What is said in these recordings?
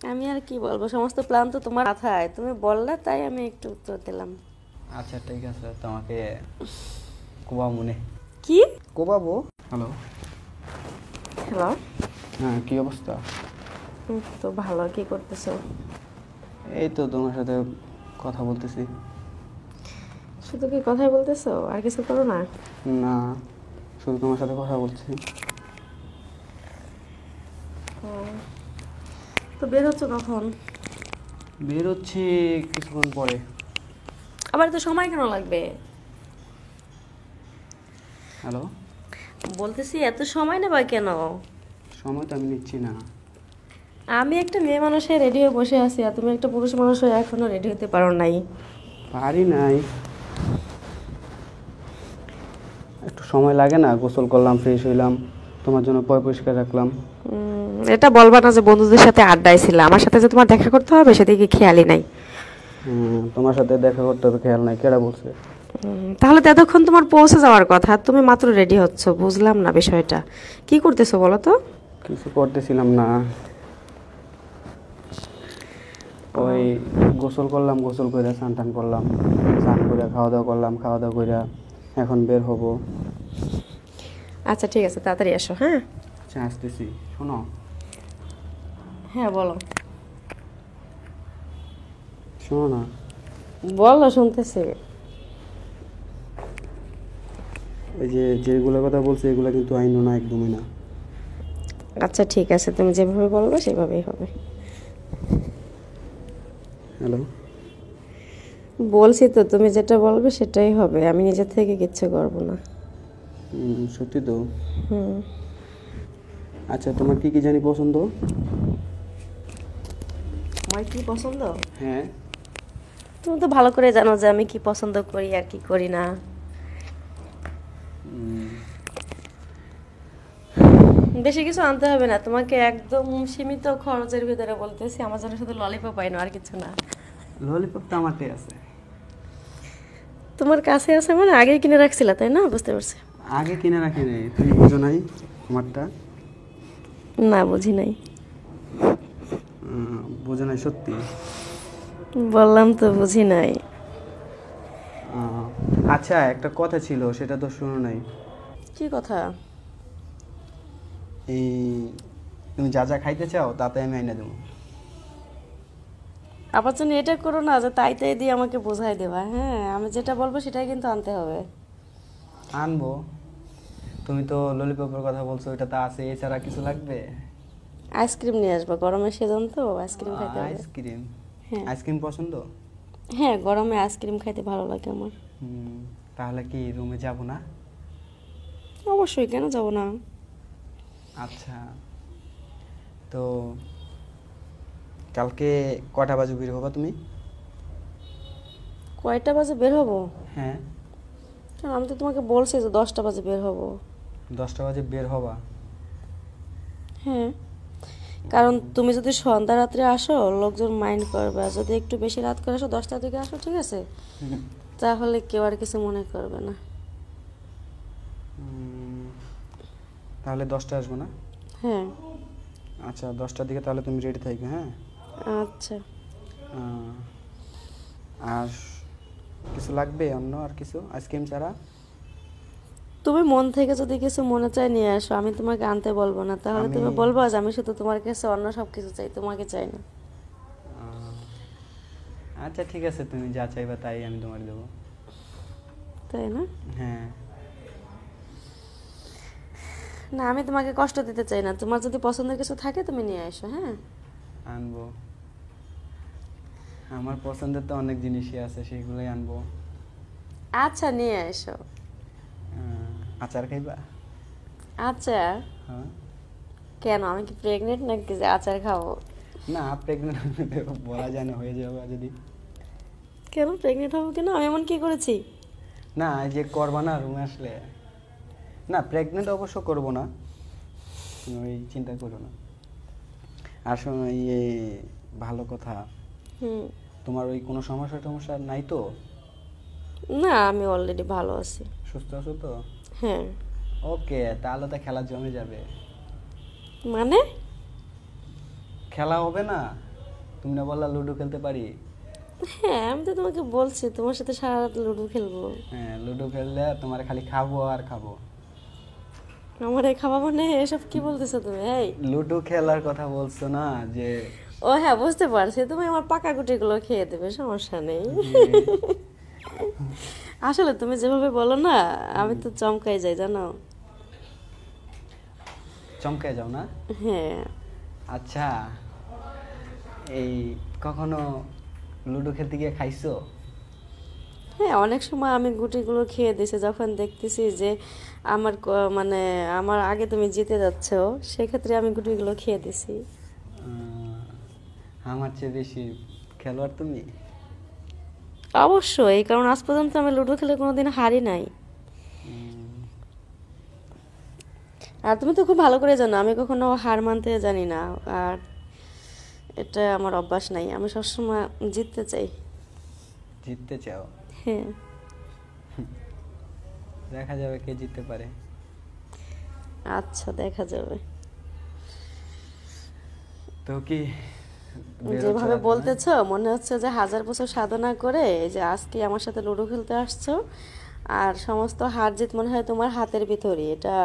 আমি আর কি বলবো, সমস্ত প্ল্যান তো তোমার মাথায়, তুমি বললে তাই আমি একটু উত্তর দিলাম। আচ্ছা ঠিক আছে, তোমাকে কোবা মনে কি? কোবাবো। হ্যালো। হ্যালো। হ্যাঁ, কি অবস্থা? তো ভালো, কি করতেছো? এই তো তোমার সাথে কথা বলতেছি। শুধু কি কথাই বলতেছো, আর কিছু করো না? না, শুধু তোমার সাথে কথা বলছি। ও, তো বের হচ্ছ কখন? বের হচ্ছি কিছুক্ষণ পরে। আবার তো সময় কেন লাগবে? হ্যালো। বলতেছি এত সময় নেবা কেন? সময় তো আমি নিচ্ছি না। আমি একটা মেয়ে মানুষ হয়ে রেডি হয়ে বসে আছি, আর তুমি একটা পুরুষ মানুষ হয়ে এখনো রেডি হতে পারো নাই। পারি নাই, একটু সময় লাগে না? গোসল করলাম, ফ্রেশ হইলাম, তোমার জন্য পরিষ্কার রাখলাম। এটা বলবা না যে বন্ধুদের সাথে আড্ডায় ছিল, আমার সাথে যে তোমার দেখা করতে হবে সেদিকে খেয়ালই নাই। তোমার সাথে দেখা করতে হবে খেয়াল নাই, কেডা বলছে? তাহলে তো এতক্ষণ তোমার পৌঁছে যাওয়ার কথা, তুমি মাত্র রেডি হচ্ছ, বুঝলাম না বিষয়টা। কি করতেছো বলো তো? কিছু করতেছিলাম না, ওই গোসল করলাম, গোসল করে স্নান টান করলাম, স্নান করে খাওয়া দাওয়া করলাম, খাওয়া দাওয়া করে এখন বের হব। আচ্ছা ঠিক আছে, তাড়াতাড়ি এসো। হ্যাঁ আচ্ছা আসতেছি। শোনো। হ্যাঁ বলো। শোনো না, বলো, শুনতেছি। এই যে যেগুলো কথা বলছি এগুলো কিন্তু আইনো না, একদমই না। আচ্ছা ঠিক আছে, তুমি যেভাবে বলবে সেভাবেই হবে। হ্যালো। বলছি তো, তুমি যেটা বলবে সেটাই হবে, আমি নিজের থেকে কিচ্ছু করবো না। সত্যি তো? হুম। আচ্ছা, তোমার কি কি জানি পছন্দ? আমার কি পছন্দ? হ্যাঁ। তুমি তো ভালো করে জানো যে আমি কি পছন্দ করি আর কি করি না। বেশি কিছু আনতে হবে না তোমাকে, একদম সীমিত খরচের ভিতরে বলতেছি, আমার জন্য শুধু ললিপপ আইনো, আর কিছু না। ললিপপ তো আমারটাই আছে। তোমার কাছে আছে মানে আগেই কিনে রাখছিলা, তাই না? বুঝতে পারছি। আগে কিনে রাখি নাই, তুমি বুঝো নাই আমারটা। না, বুঝি নাই। বুঝো নাই সত্যি? বললাম তো বুঝি নাই। আচ্ছা, একটা কথা ছিল, সেটা তো শুনো নাই। কি কথা? এই তুমি যা যা খাইতে চাও তাতে আমি আইনা দেবো। আবার জন্য এটা করো না যে তাই তাই দিয়ে আমাকে বোঝাই দেবা। হ্যাঁ, আমি যেটা বলবো সেটাই কিন্তু আনতে হবে। আনবো। তুমি তো ললিপপের কথা বলছো, ওইটা তো আছে, এছাড়া কিছু লাগবে? আইসক্রিম নিয়ে আসবো, গরমের সিজন তো, আইসক্রিম খাইতে হবে। আইসক্রিম? হ্যাঁ। আইসক্রিম পছন্দ? হ্যাঁ, গরমে আইসক্রিম খাইতে ভালো লাগে আমার। তাহলে কি রুমে যাব না? অবশ্যই, কেন যাব না? আচ্ছা, তো কালকে কটা বাজে বের হবা তুমি? কয়টা বাজে বের হবো? হ্যাঁ। কেন, আমি তো তোমাকে বলছি যে 10টা বাজে বের হবো। 10টা বাজে বের হবা? হ্যাঁ, কারণ তুমি যদি সন্ধ্যা রাত্রে আসো লোকজন মাইন্ড করবে, আর যদি একটু বেশি রাত করে আসো, 10টার দিকে আসো, ঠিক আছে, তাহলে কেউ আর কিছু মনে করবে না। তাহলে 10টায় আসবো না? হ্যাঁ। আচ্ছা, 10টার দিকে তাহলে তুমি রেডি থাকবে। হ্যাঁ। আচ্ছা। আর কিছু লাগবে অন্য? আর কিছু আইসক্রিম ছাড়া? তুমি মন থেকে যদি কিছু মনে চাই নিয়ে আসো, আমি তোমাকে আনতে বলবো না, তাহলে তুমি বলবো যে আমি শুধু তোমার কাছে অন্য সব কিছু চাই, তোমাকে চাই না। আচ্ছা ঠিক আছে, তুমি যা চাইবা তাই আমি তোমার দেবো। তাই না? হ্যাঁ। না, আমি তোমাকে কষ্ট দিতে চাই না, তোমার যদি পছন্দের কিছু থাকে তুমি নিয়ে আসো। হ্যাঁ, আনবো। আমার পছন্দের তো অনেক জিনিসই আছে, সেগুলোই আনবো। আচ্ছা নিয়ে আসো। আচার খাইবা? আচার? হ্যাঁ। কেন, আমি কি প্রেগনেন্ট নাকি যে আচার খাবো? না, প্রেগনেন্ট বলা যায় না, হয়ে যাবে যদি। কেন প্রেগনেন্ট হবো কেন, আমি এমন কি করেছি? না, এই যে করবা না রুমে আসলে। না, প্রেগনেন্ট অবশ্য করবো না, ওই চিন্তা করো না। আর শোনো, ইয়ে, ভালো কথা, তোমার ওই কোনো সমস্যা টমস্যা নাই তো? না, আমি অলরেডি ভালো আছি। সুস্থ আছো তো? হ্যাঁ। ওকে, তাহলে তো খেলা জমে যাবে। মানে? খেলা হবে না? তুমি না বললা লুডো খেলতে পারি? হ্যাঁ, আমি তো তোমাকে বলছি তোমার সাথে সারা রাত লুডো খেলবো। হ্যাঁ, লুডো খেললে তোমার খালি খাবো আর খাবো। আমার এই খাওয়া মানে এসব কি বলতেছো তুমি? এই, লুডো খেলার কথা বলছো না যে? ও হ্যাঁ, বুঝতে পারছি, তুমি আমার পাকা গুটিগুলো খেয়ে দেবে, সমস্যা নেই। আসলে তুমি যেভাবে বলো না, আমি তো চমকাই যাই, জানো। চমকে যাও না? হ্যাঁ। আচ্ছা, এই কখনো লুডো খেলতে গিয়ে খাইছো? হ্যাঁ, অনেক সময় আমি গুটিগুলো খেয়ে দিছি যখন দেখতেছি যে মানে আমার আগে তুমি জিতে যাচ্ছ, সেক্ষেত্রে আমি গুটিগুলো খেয়ে দিছি। আমার চেয়ে বেশি খেলোয়াড় তুমি? অবশ্যই, কারণ আজ পর্যন্ত আমি লুডো খেলে কোনোদিন হারি নাই। আর তুমি তো খুব ভালো করে জানো আমি কখনো হার মানতে জানি না, আর এটা আমার অভ্যাস নাই, আমি সবসময় জিততে চাই। জিততে চাও? হ্যাঁ। দেখা যাবে কে জিততে পারে। আচ্ছা, দেখা যাবে। তো কি যেভাবে বলতেছো মনে হচ্ছে যে 1000 বছর সাধনা করে এই যে আজকে আমার সাথে লুডো খেলতে আসছো, আর সমস্ত হার জিত মনে হয় তোমার হাতের ভিতরে। এটা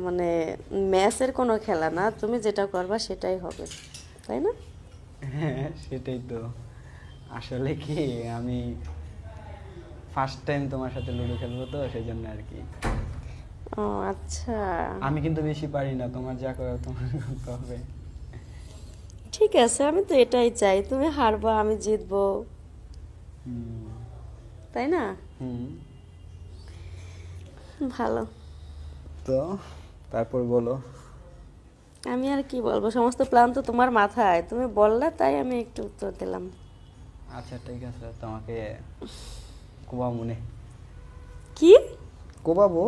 মানে ম্যাচের কোনো খেলা না, তুমি যেটা করবা সেটাই হবে, তাই না? হ্যাঁ, সেটাই তো। আসলে কি আমি ফার্স্ট টাইম তোমার সাথে লুডো খেলবো, তো সেই জন্য আর কি। ও আচ্ছা, আমি কিন্তু বেশি পারি না, তোমার যা করার তোমার করতে হবে। ঠিক আছে, আমি তো এটাই চাই, তুমি হারবা আমি জিতবো, হুম। তাই না? হুম। ভালো। তো তারপর বলো। আমি আর কি বলবো, সমস্ত প্ল্যান তো তোমার মাথায়, তুমি বললে তাই আমি একটু উত্তর দিলাম। আচ্ছা ঠিক আছে, তোমাকে কোবা মনে। কি? কোবাবো?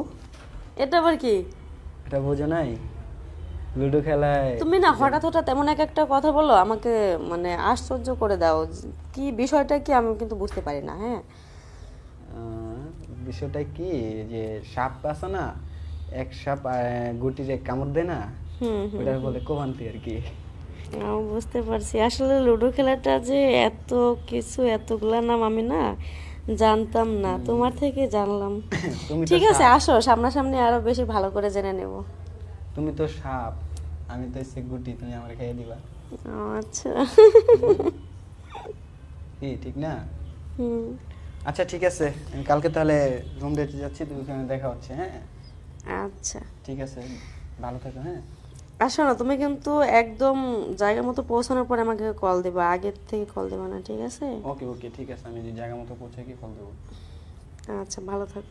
এটা আবার কি? এটা বোঝো নাই? লুডো খেলায় তুমি না হঠাৎ হঠাৎ এমন একটা কথা বলো, আমাকে মানে আশ্চর্য করে দাও। কি বিষয়টা কি আমি কিন্তু বুঝতে পারি না। হ্যাঁ, বিষয়টা কি যে সাপ আছে না, এক সাপ গুটিরে কামড় দেয় না, হুম হুম। ওটা বলে কোবান্তি আর কি। আমি বুঝতে পারছি, আসলে লুডো খেলাটা যে এত কিছু, এতগুলা নাম আমি না জানতাম না, তোমার থেকে জানলাম। তুমি তো ঠিক আছে, সাপ। আসো সামনাসামনি আরো বেশি ভালো করে জেনে নেব। তুমি তো সাপ, আমি তো হচ্ছে গুটি, তুমি আমার খেয়ে দিবা। ও আচ্ছা। কি ঠিক না? হুম। আচ্ছা ঠিক আছে, আমি কালকে তাহলে রুম ডেটে যাচ্ছি, তুমি ওখানে দেখা হচ্ছে। হ্যাঁ আচ্ছা, ঠিক আছে, ভালো থাকো। হ্যাঁ, আসো না, তুমি কিন্তু একদম জায়গা মতো পৌঁছানোর পরে আমাকে কল দিবা, আগের থেকে কল দিবা না, ঠিক আছে? ওকে ওকে ঠিক আছে, আমি যে জায়গা মতো পৌঁছে গিয়ে কল দেবো। আচ্ছা, ভালো থাকো।